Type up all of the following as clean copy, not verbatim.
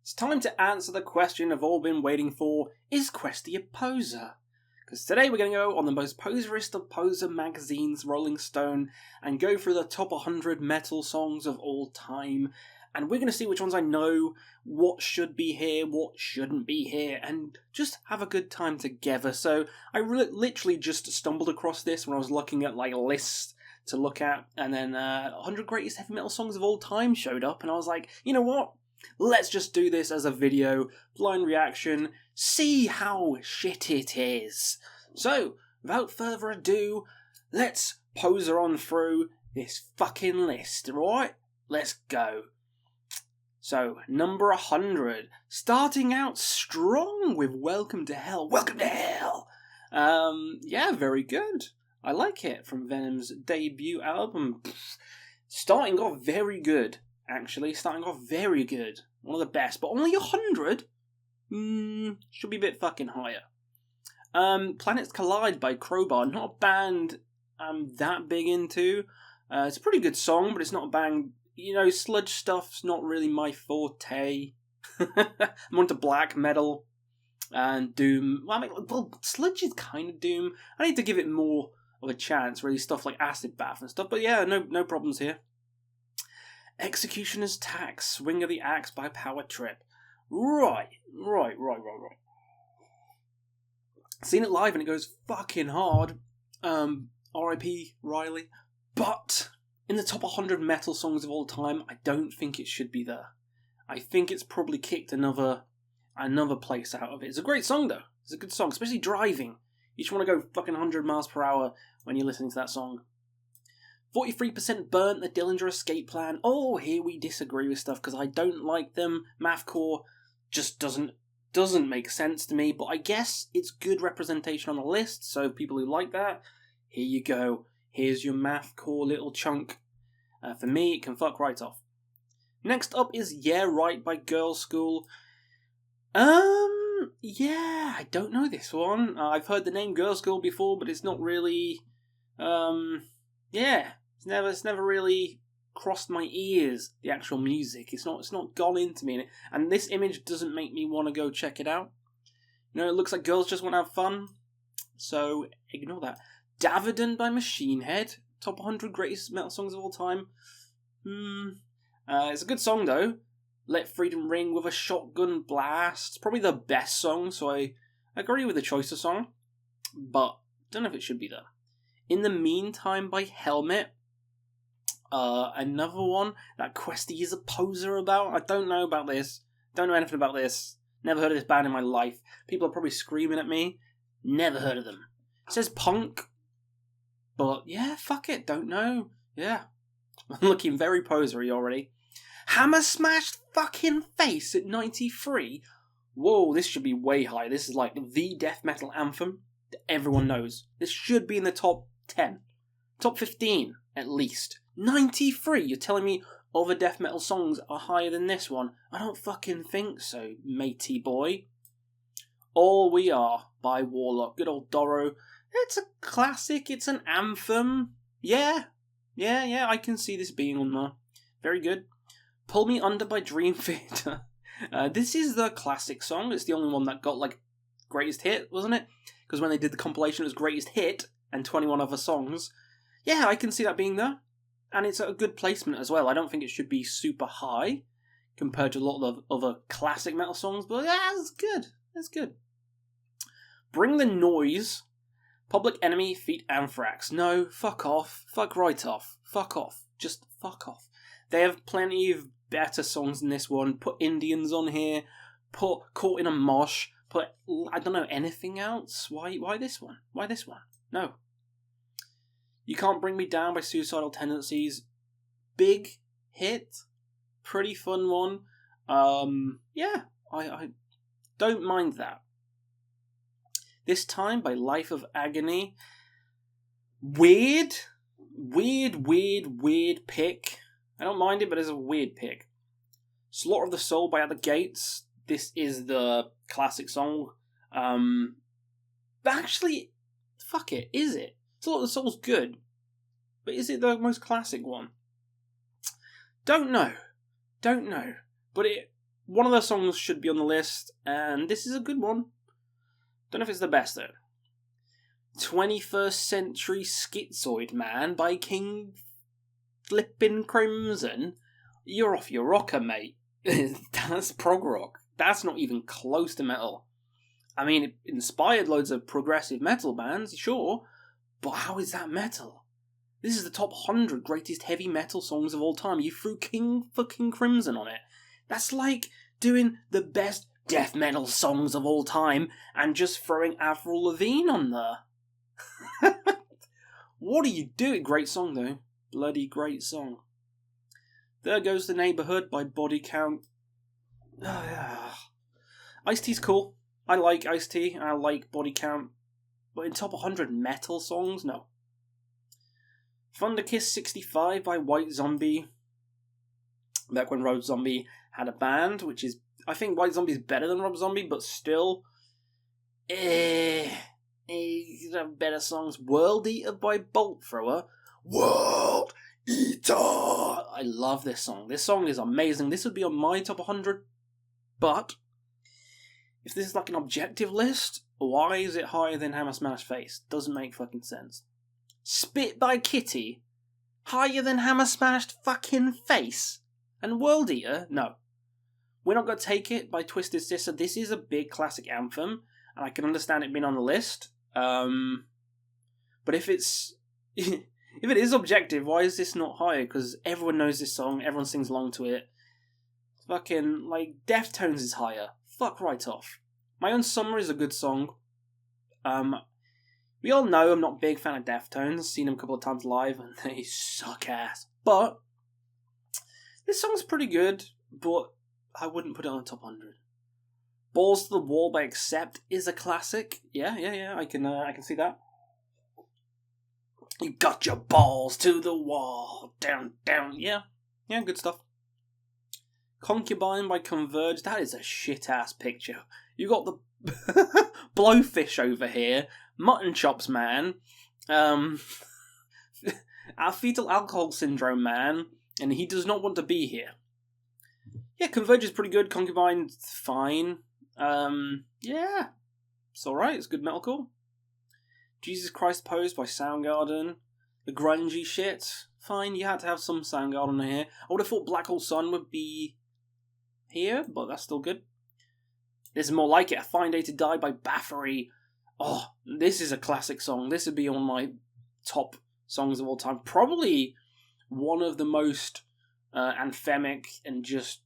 It's time to answer the question I've all been waiting for, is Questy a poser? Because today we're going to go on the most poserist of poser magazines, Rolling Stone, and go through the top 100 metal songs of all time. And we're going to see which ones I know, what should be here, what shouldn't be here, and just have a good time together. So I literally just stumbled across this when I was looking at like a list to look at, and then 100 greatest heavy metal songs of all time showed up, and I was like, you know what? Let's just do this as a video, blind reaction, see how shit it is. So, without further ado, let's poser on through this fucking list, right? Let's go. So, number 100, starting out strong with Welcome to Hell. Welcome to Hell! Yeah, very good. I like it, from Venom's debut album. Starting off very good. Actually, starting off very good. One of the best, but only 100? Should be a bit fucking higher. Planets Collide by Crowbar, not a band I'm that big into. It's a pretty good song, but it's not a band, you know, sludge stuff's not really my forte. I'm into black metal and doom. Well, sludge is kind of doom. I need to give it more of a chance, really, stuff like Acid Bath and stuff, but yeah, no problems here. Executioner's Tax, Swing of the Axe by Power Trip. Right. Seen it live and it goes fucking hard. R.I.P. Riley. But in the top 100 metal songs of all time, I don't think it should be there. I think it's probably kicked another place out of it. It's a great song though. It's a good song, especially driving. You just want to go fucking 100 miles per hour when you're listening to that song. 43% Burnt, the Dillinger Escape Plan. Oh, here we disagree with stuff because I don't like them. Mathcore just doesn't make sense to me, but I guess it's good representation on the list, so people who like that, here you go. Here's your Mathcore little chunk. For me, it can fuck right off. Next up is Yeah Right by Girls' School. Yeah, I don't know this one. I've heard the name Girls' School before, but it's not really, yeah, it's never really crossed my ears, the actual music. It's not gone into me, and this image doesn't make me want to go check it out. You know, it looks like girls just want to have fun, so ignore that. Davidon by Machine Head, top 100 greatest metal songs of all time. It's a good song though. Let Freedom Ring with a Shotgun Blast. It's probably the best song, so I agree with the choice of song, but don't know if it should be there. In the Meantime by Helmet. Another one that Questy is a poser about. I don't know about this. Don't know anything about this. Never heard of this band in my life. People are probably screaming at me. Never heard of them. It says punk. But yeah, fuck it. Don't know. Yeah. I'm looking very posery already. Hammer Smashed Fucking Face at 93. Whoa, this should be way high. This is like the death metal anthem that everyone knows. This should be in the top 10. Top 15, at least. 93? You're telling me other death metal songs are higher than this one? I don't fucking think so, matey boy. All We Are by Warlock. Good old Doro. It's a classic. It's an anthem. Yeah, I can see this being on there. Very good. Pull Me Under by Dream Theater. This is the classic song. It's the only one that got, like, greatest hit, wasn't it? Because when they did the compilation, it was greatest hit and 21 other songs. Yeah, I can see that being there. And it's a good placement as well. I don't think it should be super high compared to a lot of other classic metal songs, but yeah, it's good. It's good. Bring the Noise. Public Enemy feat Anthrax. No, fuck off. Fuck right off. Fuck off. Just fuck off. They have plenty of better songs than this one. Put Indians on here. Put Caught in a Mosh. Put, I don't know, anything else? Why this one? Why this one? No. You Can't Bring Me Down by Suicidal Tendencies. Big hit. Pretty fun one. Yeah, I don't mind that. This Time by Life of Agony. Weird pick. I don't mind it, but it's a weird pick. Slaughter of the Soul by At the Gates. This is the classic song. But actually, fuck it, is it? Slaughter of the Soul's good, but is it the most classic one? Don't know. But it one of those songs should be on the list, and this is a good one. Don't know if it's the best, though. 21st Century Schizoid Man by King Flippin' Crimson. You're off your rocker, mate. That's prog rock. That's not even close to metal. I mean, it inspired loads of progressive metal bands, sure, but how is that metal? This is the top 100 greatest heavy metal songs of all time. You threw King fucking Crimson on it. That's like doing the best death metal songs of all time and just throwing Avril Lavigne on there. What are you doing? Great song, though. Bloody great song. There Goes the Neighborhood by Body Count. Ice-T's cool. I like Ice-T and I like Body Count. But in top 100 metal songs, no. Thunderkiss 65 by White Zombie. Back when Rob Zombie had a band, which is... I think White Zombie is better than Rob Zombie, but still... you have better songs. World Eater by Bolt Thrower. World Eater! I love this song. This song is amazing. This would be on my top 100, but... if this is like an objective list, why is it higher than Hammer Smash Face? Doesn't make fucking sense. Spit by Kitty? Higher than Hammer Smashed fucking Face? And World Eater? No. We're Not Gonna Take It by Twisted Sister. This is a big classic anthem, and I can understand it being on the list. But if it's... if it is objective, why is this not higher? Because everyone knows this song, everyone sings along to it. Fucking, like, Deftones is higher. Fuck right off. My Own Summer is a good song. We all know I'm not a big fan of Deftones. Seen them a couple of times live, and they suck ass. But this song's pretty good, but I wouldn't put it on the top 100. Balls to the Wall by Accept is a classic. Yeah, I can see that. You got your balls to the wall. Down. Yeah, good stuff. Concubine by Converge. That is a shit-ass picture. You got the Blowfish over here. Mutton Chops Man. Our Fetal Alcohol Syndrome Man. And He Does Not Want to Be Here. Yeah, Converge is pretty good. Concubine, fine. Yeah. It's alright. It's good metalcore. Jesus Christ Pose by Soundgarden. The grungy shit. Fine, you had to have some Soundgarden here. I would have thought Black Hole Sun would be here, but that's still good. This is more like it. A Fine Day to Die by Bathory. Oh, this is a classic song. This would be on my top songs of all time. Probably one of the most anthemic and just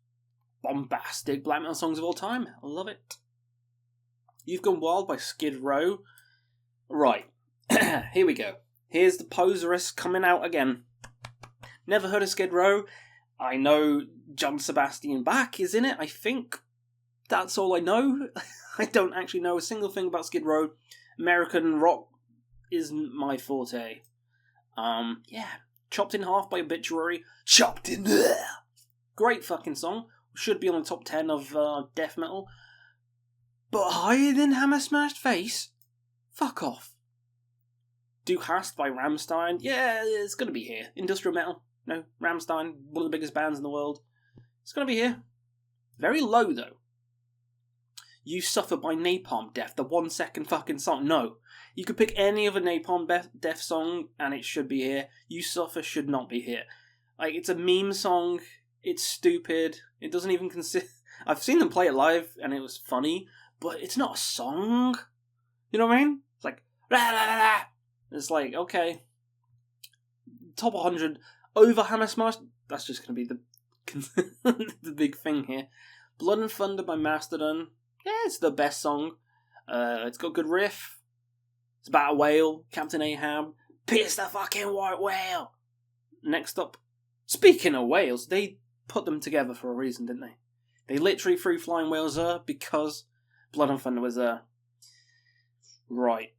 bombastic black metal songs of all time. I love it. You've Gone Wild by Skid Row. Right. Here we go. Here's the Poserous coming out again. Never heard of Skid Row. I know John Sebastian Bach is in it, I think. That's all I know. I don't actually know a single thing about Skid Row. American rock isn't my forte. Yeah. Chopped in Half by Obituary. Chopped in there! Great fucking song. Should be on the top 10 of death metal. But higher than Hammer Smashed Face? Fuck off. Du Hast by Rammstein. Yeah, it's gonna be here. Industrial metal. No, Rammstein, one of the biggest bands in the world. It's gonna be here. Very low, though. You Suffer by Napalm Death, the 1 second fucking song. No. You could pick any other Napalm Death song, and it should be here. You Suffer should not be here. Like, it's a meme song. It's stupid. It doesn't even consider... I've seen them play it live, and it was funny, but it's not a song. You know what I mean? It's like... Rah, rah, rah, rah. It's like, okay. Top 100... Over Hammer Smash, that's just going to be the the big thing here. Blood and Thunder by Mastodon. Yeah, it's the best song. It's got a good riff. It's about a whale, Captain Ahab. Pierce the fucking white whale! Next up, speaking of whales, they put them together for a reason, didn't they? They literally threw flying whales there because Blood and Thunder was there. Right.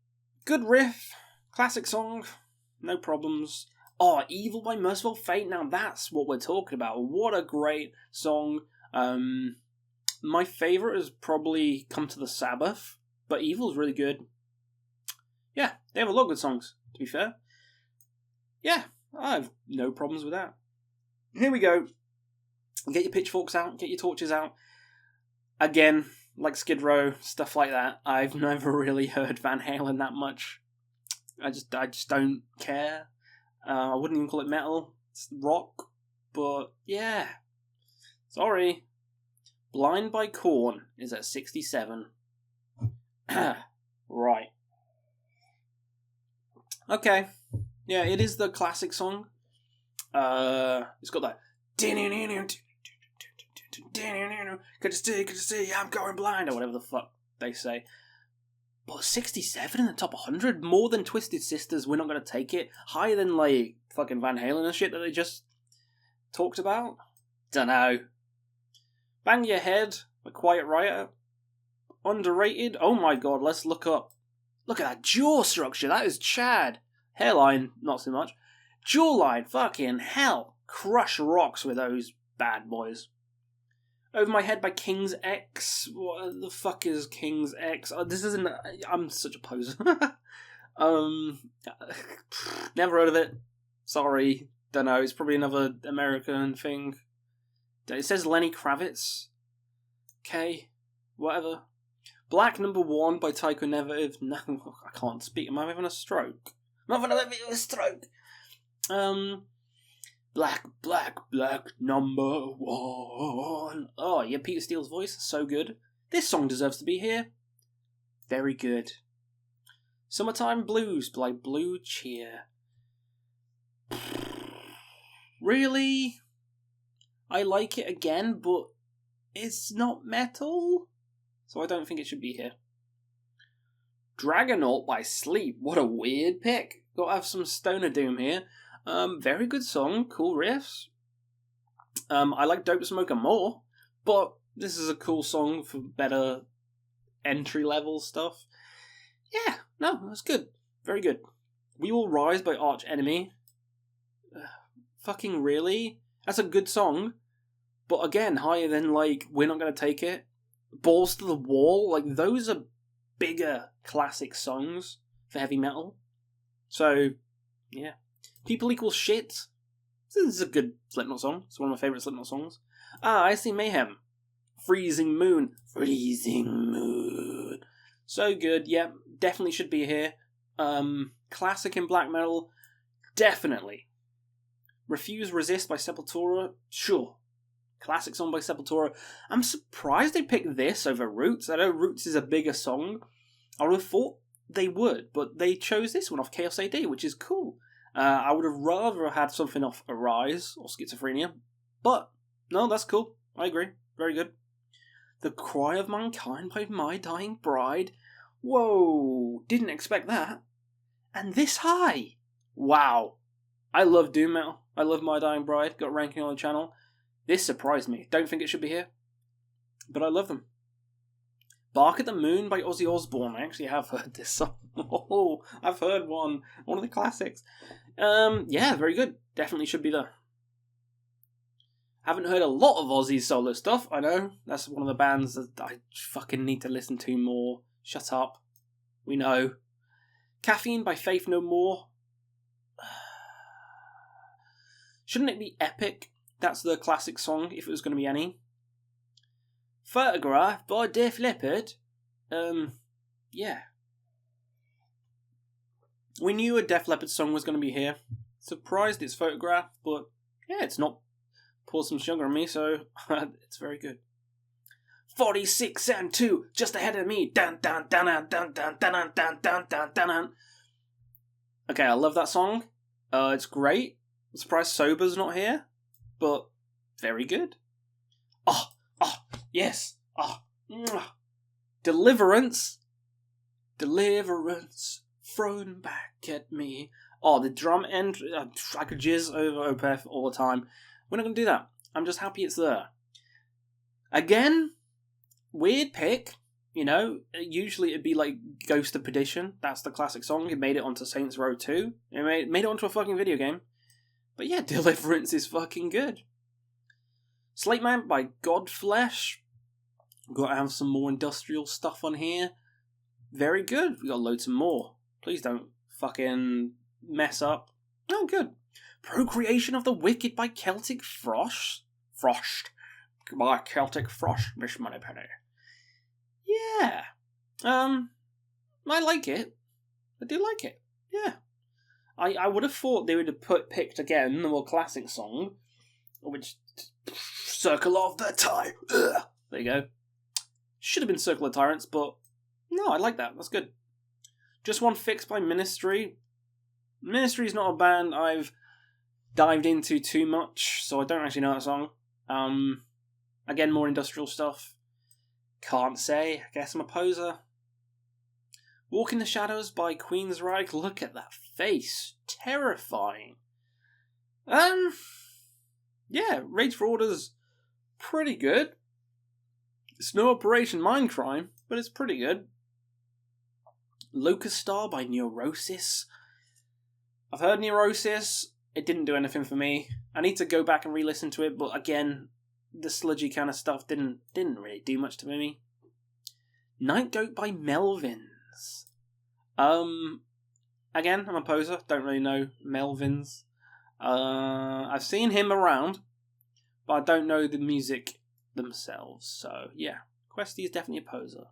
Good riff. Classic song. No problems. Oh, Evil by Merciful Fate. Now that's what we're talking about. What a great song. My favourite is probably Come to the Sabbath, but Evil's really good. Yeah, they have a lot of good songs, to be fair. Yeah, I have no problems with that. Here we go. Get your pitchforks out, get your torches out. Again, like Skid Row, stuff like that. I've never really heard Van Halen that much. I just don't care. I wouldn't even call it metal. It's rock. But yeah. Sorry. Blind by Korn is at 67. Right. Okay. Yeah, it is the classic song. It's got that. Could you see, I'm going blind, or whatever the fuck they say. But 67 in the top 100? More than Twisted Sisters, We're Not Gonna Take It? Higher than, like, fucking Van Halen and shit that they just talked about? Dunno. Bang Your Head, by Quiet Riot. Underrated? Oh my god, let's look up. Look at that jaw structure, that is Chad. Hairline, not so much. Jawline, fucking hell. Crush rocks with those bad boys. Over My Head by King's X. What the fuck is King's X? This isn't... I'm such a poser. Never heard of it. Sorry. Don't know. It's probably another American thing. It says Lenny Kravitz. Okay. Whatever. Black Number 1 by Taiko Nevative. No, I can't speak. Am I having a stroke? I'm having a stroke. Black number 1. Oh, yeah, Peter Steele's voice, so good. This song deserves to be here. Very good. Summertime Blues by Blue Cheer. Really? I like it again, but it's not metal, so I don't think it should be here. Dragonaut by Sleep. What a weird pick. Gotta have some stoner doom here. Very good song, cool riffs. I like Dope Smoker more, but this is a cool song for better entry-level stuff. Yeah, no, that's good. Very good. We Will Rise by Arch Enemy. Fucking really? That's a good song, but again, higher than, like, We're Not Gonna Take It. Balls to the Wall, like, those are bigger classic songs for heavy metal. So, yeah. People Equal Shit. This is a good Slipknot song. It's one of my favourite Slipknot songs. I See Mayhem. Freezing Moon. Freezing Moon. So good. Yeah, definitely should be here. Classic in black metal. Definitely. Refuse Resist by Sepultura. Sure. Classic song by Sepultura. I'm surprised they picked this over Roots. I know Roots is a bigger song. I would have thought they would, but they chose this one off Chaos AD, which is cool. I would have rather had something off Arise or Schizophrenia, but no, that's cool. I agree. Very good. The Cry of Mankind by My Dying Bride. Whoa, didn't expect that. And this high. Wow. I love doom metal. I love My Dying Bride. Got ranking on the channel. This surprised me. Don't think it should be here, but I love them. Bark at the Moon by Ozzy Osbourne. I actually have heard this song. Oh, I've heard one of the classics. Yeah, very good. Definitely should be there. Haven't heard a lot of Ozzy's solo stuff, I know. That's one of the bands that I fucking need to listen to more. Shut up. We know. Caffeine by Faith No More. Shouldn't it be Epic? That's the classic song, if it was going to be any. Photograph by Def Leppard. Yeah. We knew a Def Leppard song was going to be here. Surprised it's Photograph, but yeah, it's not Pour Some Sugar on Me, so it's very good. 46 and 2, just ahead of me. Dun dun dun dun dun dun dun dun dun dun dun. Okay, I love that song. It's great. I'm surprised Sober's not here, but very good. Yes. Deliverance. Thrown back at me. The drum end. I could jizz over Opeth all the time. We're not going to do that. I'm just happy it's there. Again, weird pick. You know, usually it'd be like Ghost of Perdition. That's the classic song. It made it onto Saints Row 2. It made it onto a fucking video game. But yeah, Deliverance is fucking good. Slate Man by Godflesh. Got to have some more industrial stuff on here. Very good. We got loads of more. Please don't fucking mess up. Oh, good. Procreation of the Wicked by Celtic Frost. By Celtic Frost, Miss Moneypenny. Yeah. I like it. I do like it. Yeah. I would have thought they would have picked again the more classic song, which Circle of the Time. Ugh. There you go. Should have been Circle of Tyrants, but no, I like that. That's good. Just One Fix by Ministry. Ministry's not a band I've dived into too much, so I don't actually know that song. Again, more industrial stuff. Can't say. I guess I'm a poser. Walk in the Shadows by Queensryche. Look at that face. Terrifying. Yeah, Rage for Order's pretty good. It's no Operation Mindcrime, but it's pretty good. Locust Star by Neurosis. I've heard Neurosis. It didn't do anything for me. I need to go back and re-listen to it, but again, the sludgy kind of stuff didn't really do much to me. Night Goat by Melvins. Again, I'm a poser. Don't really know Melvins. I've seen him around, but I don't know the music themselves. So, yeah. Questy is definitely a poser.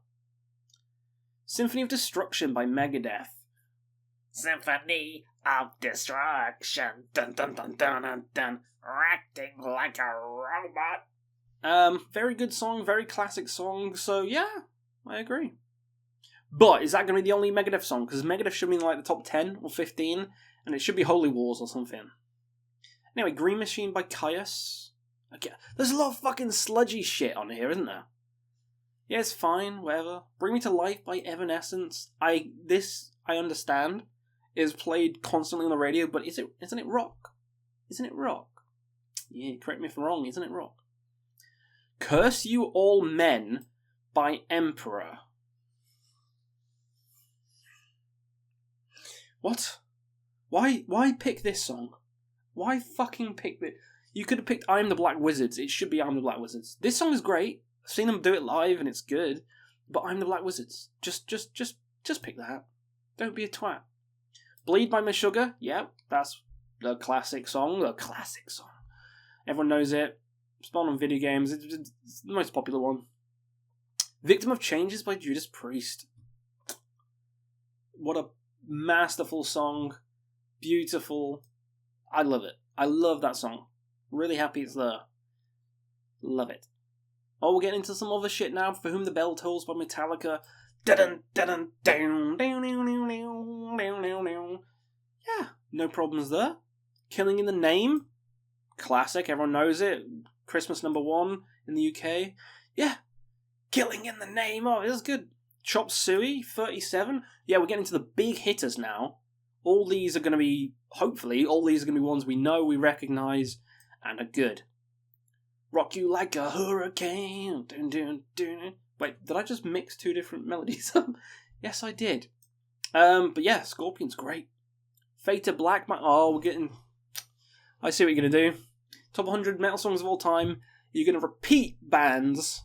Symphony of Destruction by Megadeth. Symphony of Destruction. Dun dun dun dun dun dun. Acting like a robot. Very good song, very classic song, so yeah, I agree. But is that going to be the only Megadeth song? Because Megadeth should be in like the top 10 or 15, and it should be Holy Wars or something. Anyway, Green Machine by Caius. Okay, there's a lot of fucking sludgy shit on here, isn't there? Yeah, it's fine, whatever. Bring Me to Life by Evanescence. I understand, is played constantly on the radio, but isn't it rock? Isn't it rock? Yeah, correct me if I'm wrong, isn't it rock? Curse You All Men by Emperor. What? Why pick this song? Why fucking pick this? You could have picked I'm the Black Wizards. It should be I'm the Black Wizards. This song is great. I've seen them do it live and it's good. But I'm the Black Wizards. Just pick that. Don't be a twat. Bleed by Meshuggah. Yeah, that's the classic song. The classic song. Everyone knows it. Spawned on video games. It's the most popular one. Victim of Changes by Judas Priest. What a masterful song. Beautiful. I love it. I love that song. Really happy it's there. Love it. Oh, we're getting into some other shit now. For Whom the Bell Tolls by Metallica. Yeah, no problems there. Killing in the Name. Classic, everyone knows it. Christmas #1 in the UK. Yeah. Killing in the Name. Oh, it was good. Chop Suey, 37. Yeah, we're getting to the big hitters now. All these are going to be, hopefully, ones we know, we recognise, and are good. Rock You Like a Hurricane. Dun, dun, dun. Wait, did I just mix two different melodies? Yes, I did. But yeah, Scorpion's great. Fade to Black. We're getting... I see what you're going to do. Top 100 metal songs of all time. You're going to repeat bands.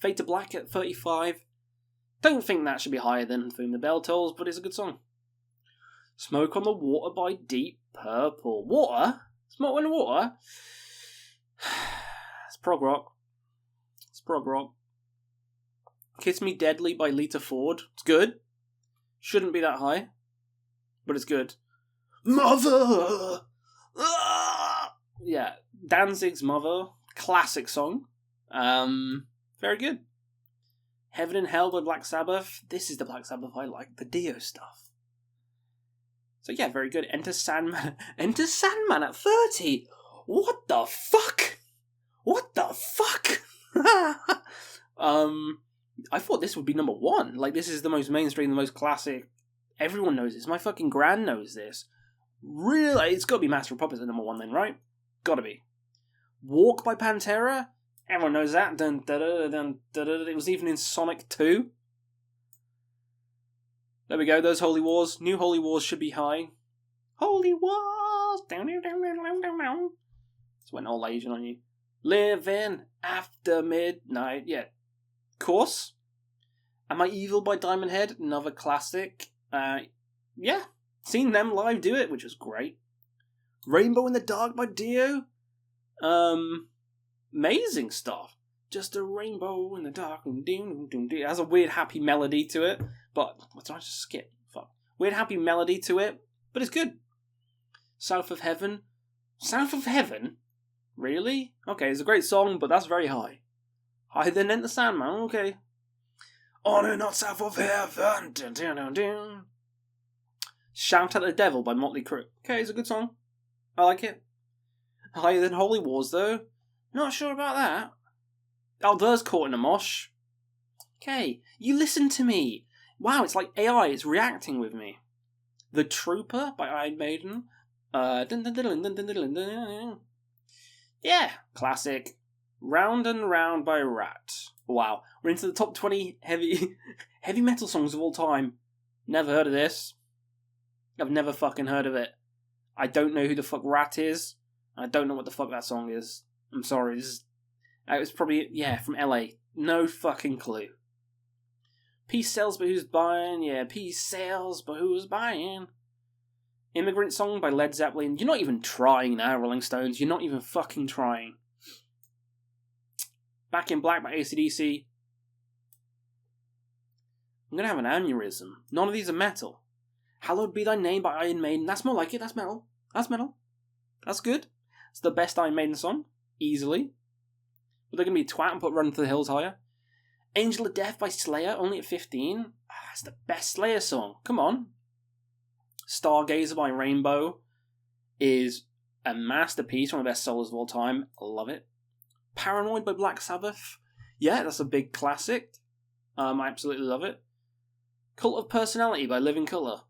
Fade to Black at 35. Don't think that should be higher than For Whom the Bell Tolls, but it's a good song. Smoke on the Water by Deep Purple. Water? Smoke on the Water? It's prog rock. Kiss Me Deadly by Lita Ford. It's good. Shouldn't be that high, but it's good. Mother! Ah! Yeah, Danzig's Mother. Classic song. Very good. Heaven and Hell by Black Sabbath. This is the Black Sabbath I like. The Dio stuff. So yeah, very good. Enter Sandman. Enter Sandman at 30. What the fuck? I thought this would be #1. Like, this is the most mainstream, the most classic. Everyone knows this. My fucking gran knows this. Really? It's got to be Master of Puppets at #1 then, right? Gotta be. Walk by Pantera. Everyone knows that. Dun, dun, dun, dun, dun, dun. It was even in Sonic 2. There we go. Those Holy Wars. New Holy Wars should be high. Holy Wars. It's went all Asian on you. Living After Midnight. Yeah. Course. Am I Evil by Diamond Head? Another classic. Yeah. Seen them live do it, which was great. Rainbow in the Dark by Dio. Amazing stuff. Just a rainbow in the dark. It has a weird happy melody to it. But, what did I just skip? Fuck. Weird happy melody to it. But it's good. South of Heaven. South of Heaven? Really? Okay, it's a great song, but that's very high. Higher than Enter Sandman, okay. On and not south of heaven. Dun, dun, dun, dun. Shout at the Devil by Motley Crue. Okay, it's a good song. I like it. Higher than Holy Wars, though. Not sure about that. Alder's Caught in a Mosh. Okay, you listen to me. Wow, it's like AI, it's reacting with me. The Trooper by Iron Maiden. Yeah, classic. Round and Round by Rat. Wow, we're into the top 20 heavy metal songs of all time. Never heard of this. I've never fucking heard of it. I don't know who the fuck Rat is. I don't know what the fuck that song is. I'm sorry, it was probably, from LA. No fucking clue. Peace sells, but who's buying? Yeah, peace sells, but who's buying? Immigrant Song by Led Zeppelin. You're not even trying now, Rolling Stones. You're not even fucking trying. Back in Black by AC/DC. I'm gonna have an aneurysm. None of these are metal. Hallowed Be Thy Name by Iron Maiden. That's more like it. That's metal. That's metal. That's good. It's the best Iron Maiden song. Easily. But they're gonna be a twat and put Run to the Hills higher. Angel of Death by Slayer, only at 15. It's the best Slayer song. Come on. Stargazer by Rainbow is a masterpiece, one of the best solos of all time. I love it. Paranoid by Black Sabbath. Yeah, that's a big classic. I absolutely love it. Cult of Personality by Living Colour.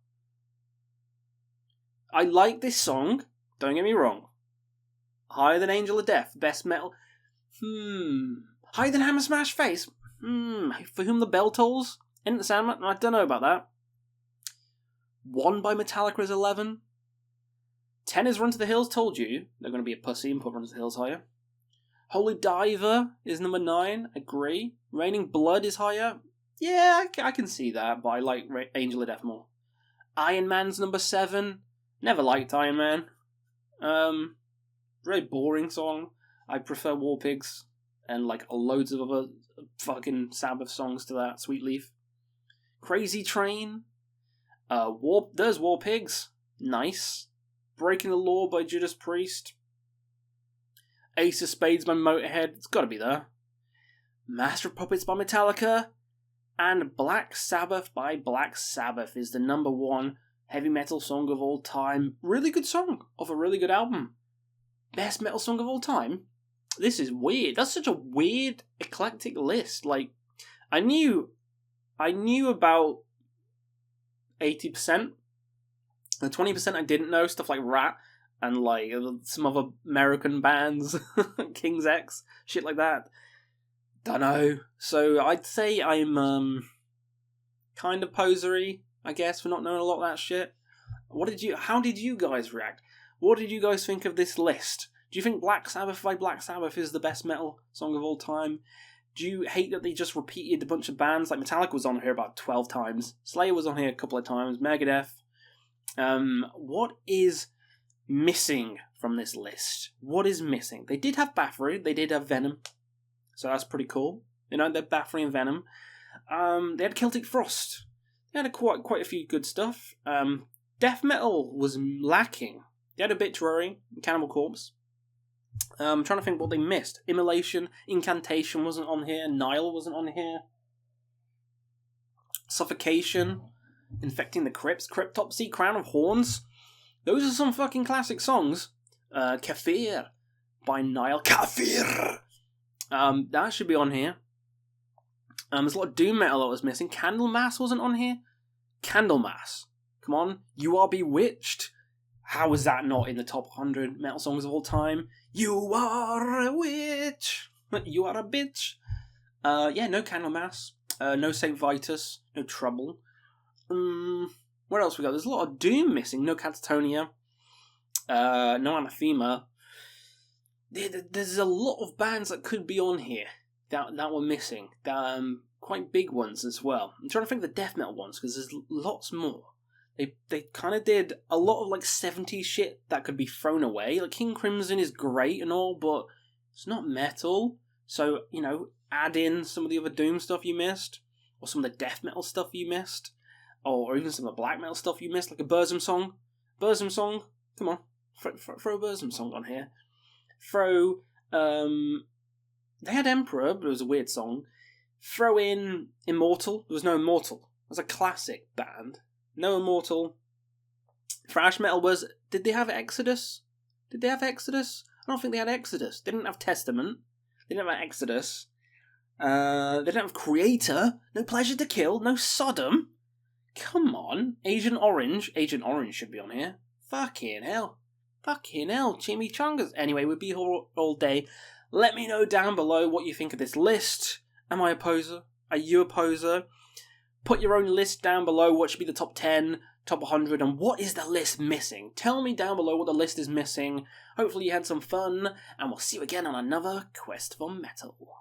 I like this song, don't get me wrong. Higher than Angel of Death, best metal. Higher than Hammer Smash Face. For Whom the Bell Tolls. Enter Sandman. I don't know about that. 1 by Metallica is 11. 10 is Run to the Hills. Told you they're going to be a pussy and put Run to the Hills higher. Holy Diver is number 9. Agree. Raining Blood is higher. Yeah, I can see that, but I like Angel of Death more. Iron Man's number 7. Never liked Iron Man. Very boring song. I prefer War Pigs and like loads of other fucking Sabbath songs to that. Sweet Leaf. Crazy Train. There's War Pigs. Nice. Breaking the Law by Judas Priest. Ace of Spades by Motorhead. It's got to be there. Master of Puppets by Metallica. And Black Sabbath by Black Sabbath is the number 1 heavy metal song of all time. Really good song of a really good album. Best metal song of all time? This is weird. That's such a weird, eclectic list. Like, I knew about 80%. The 20% I didn't know, stuff like Rat and like some other American bands, King's X, shit like that. Dunno. So I'd say I'm kind of posery, I guess, for not knowing a lot of that shit. How did you guys react? What did you guys think of this list? Do you think Black Sabbath by Black Sabbath is the best metal song of all time? Do you hate that they just repeated a bunch of bands? Like Metallica was on here about 12 times. Slayer was on here a couple of times. Megadeth. What is missing from this list? What is missing? They did have Bathory. They did have Venom. So that's pretty cool. You know, they're Bathory and Venom. They had Celtic Frost. They had quite a few good stuff. Death metal was lacking. They had Obituary, Cannibal Corpse. I'm trying to think what they missed. Immolation, Incantation wasn't on here. Nile wasn't on here. Suffocation, Infecting the Crypts, Cryptopsy, Crown of Horns. Those are some fucking classic songs. Kafir by Nile. Kafir! That should be on here. There's a lot of doom metal that was missing. Candlemass wasn't on here. Candlemass. Come on. You Are Bewitched. How is that not in the top 100 metal songs of all time? You are a witch. You are a bitch. No Candlemass. No St. Vitus. No Trouble. What else we got? There's a lot of doom missing. No Catatonia. No Anathema. There's a lot of bands that could be on here that were missing. Quite big ones as well. I'm trying to think of the death metal ones because there's lots more. They kind of did a lot of like 70s shit that could be thrown away. Like King Crimson is great and all, but it's not metal. So, add in some of the other Doom stuff you missed, or some of the death metal stuff you missed, or even some of the black metal stuff you missed, like a Burzum song. Burzum song, come on, throw a Burzum song on here. Throw, they had Emperor, but it was a weird song. Throw in Immortal. There was no Immortal. It was a classic band. No Immortal. Thrash metal was... Did they have Exodus? I don't think they had Exodus. They didn't have Testament. They didn't have Exodus. They didn't have Creator. No Pleasure to Kill. No Sodom. Come on. Agent Orange. Agent Orange should be on here. Fucking hell. Chimichangas. Anyway, we'll be here all day. Let me know down below what you think of this list. Am I a poser? Are you a poser? Put your own list down below. What should be the top 10, top 100, and what is the list missing? Tell me down below what the list is missing. Hopefully you had some fun, and we'll see you again on another Quest for Metal.